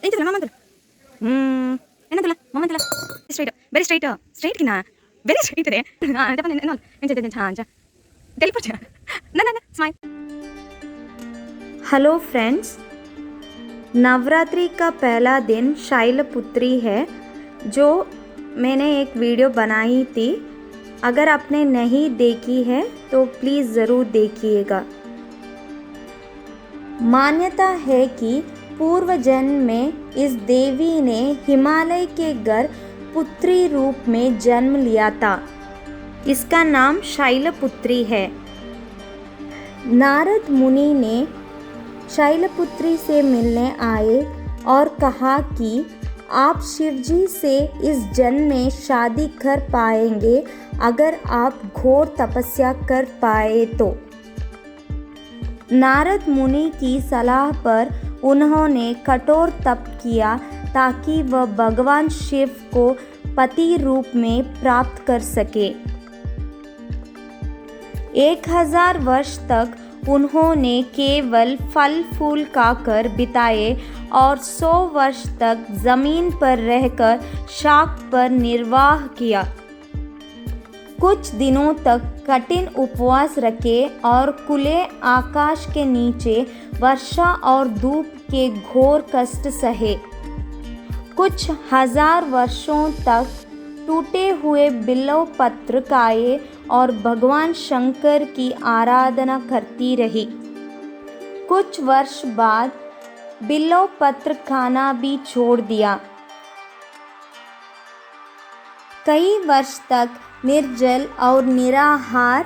ఏంటిదిలా మామంతులు ಏನಂತಲ್ಲ ಮಾಮಂತಲ್ಲ ಸ್ಟ್ರೈಟ್ ವೆರಿ ಸ್ಟ್ರೈಟ್ ಕಿನ ವೆರಿ ಸ್ಟ್ರೈಟ್ ಇದೆ ಜಪ ನೋಲ್ ಎಂಚ ಹಾಂಚ ತೆಲಿಪುಚ ನನ್ನ ಸ್ಮೈಲ್. हेलो फ्रेंड्स, नवरात्रि का पहला दिन शैलपुत्री है जो मैंने एक वीडियो बनाई थी. अगर आपने नहीं देखी है तो प्लीज़ ज़रूर देखिएगा. मान्यता है कि पूर्व जन्म में इस देवी ने हिमालय के घर पुत्री रूप में जन्म लिया था. इसका नाम शैलपुत्री है. नारद मुनि ने शैलपुत्री से मिलने आए और कहा कि आप शिवजी से इस जन्म में शादी कर पाएंगे अगर आप घोर तपस्या कर पाए तो. नारद मुनि की सलाह पर उन्होंने कठोर तप किया ताकि वह भगवान शिव को पति रूप में प्राप्त कर सके. 1000 वर्ष तक उन्होंने केवल फल फूल खाकर बिताए और 100 वर्ष तक ज़मीन पर रहकर शाक पर निर्वाह किया. कुछ दिनों तक कठिन उपवास रखे और खुले आकाश के नीचे वर्षा और धूप के घोर कष्ट सहे. कुछ हजार वर्षों तक टूटे हुए बिल्व पत्र खाए और भगवान शंकर की आराधना करती रही. कुछ वर्ष बाद बिल्व पत्र खाना भी छोड़ दिया. कई वर्ष तक निर्जल और निराहार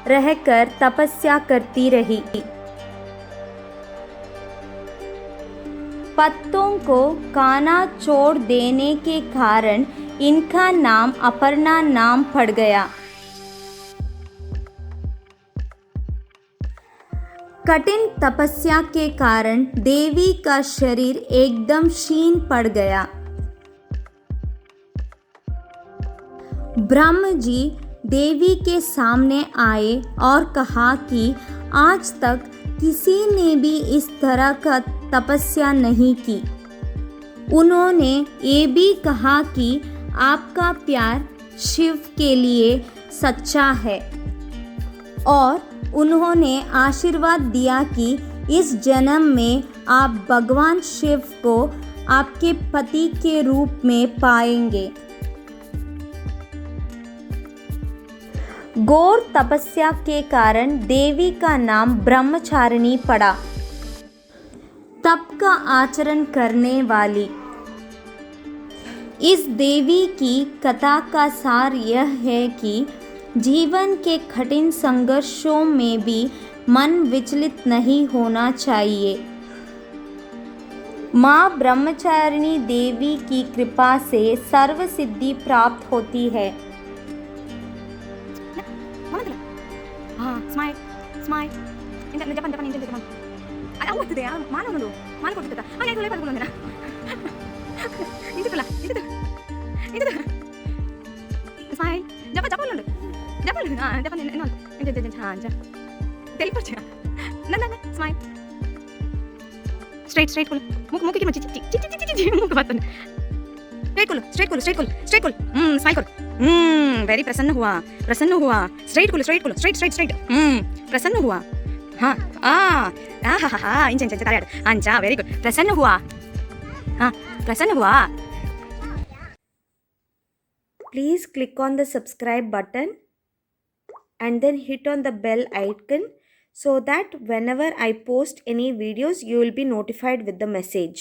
रहकर तपस्या करती रही. पत्तों को खाना छोड़ देने के कारण इनका नाम अपर्णा नाम पड़ गया. कठिन तपस्या के कारण देवी का शरीर एकदम क्षीण पड़ गया. ब्रह्म जी देवी के सामने आए और कहा कि आज तक किसी ने भी इस तरह का तपस्या नहीं की. उन्होंने ये भी कहा कि आपका प्यार शिव के लिए सच्चा है और उन्होंने आशीर्वाद दिया कि इस जन्म में आप भगवान शिव को आपके पति के रूप में पाएंगे. घोर तपस्या के कारण देवी का नाम ब्रह्मचारिणी पड़ा. तप का आचरण करने वाली. इस देवी की कथा का सार यह है कि जीवन के कठिन संघर्षों में भी मन विचलित नहीं होना चाहिए. माँ ब्रह्मचारिणी देवी की कृपा से सर्व सिद्धि प्राप्त होती है. ಸ್ಮೈಲ್ ಸ್ಮೈಲ್ ಇಂತ ಜಪಾನ್ ಜಪಾನ್ ಇಂತ ಜಪಾನ್ ಅವತ್ತಿದೆ ಮಾನವನು ಮಾನ ಕೊಟ್ಟಿದ್ದ ಹಾಗೆ ಒಳ್ಳೆ ಪಡ್ಕೊಳ್ಳೋಣ ಇಂತಲ್ಲ ಸ್ಮೈಲ್ ಜಪಾನ್ ಜಪಾನ್ ಜಪಾನ್ ಇಂತ ಹಾಂಜ ತೆಲಿಪುಚ ನನ್ನ ಸ್ಮೈಲ್ ಸ್ಟ್ರೈಟ್ ಕೂಲ್ ಮುಖಕ್ಕೆ ಮಚ್ಚಿ ಚಿ ಮುಖ ಬರ್ತನೆ. स्ट्रेट कूल स्माइल करो. वेरी प्रसन्न हुआ स्ट्रेट कूल स्ट्रेट प्रसन्न हुआ. हाँ इंच तलाड अंचा वेरी गुड. प्रसन्न हुआ. Please click on the subscribe button and then hit on the bell icon so that whenever I post any videos you will be notified with the message.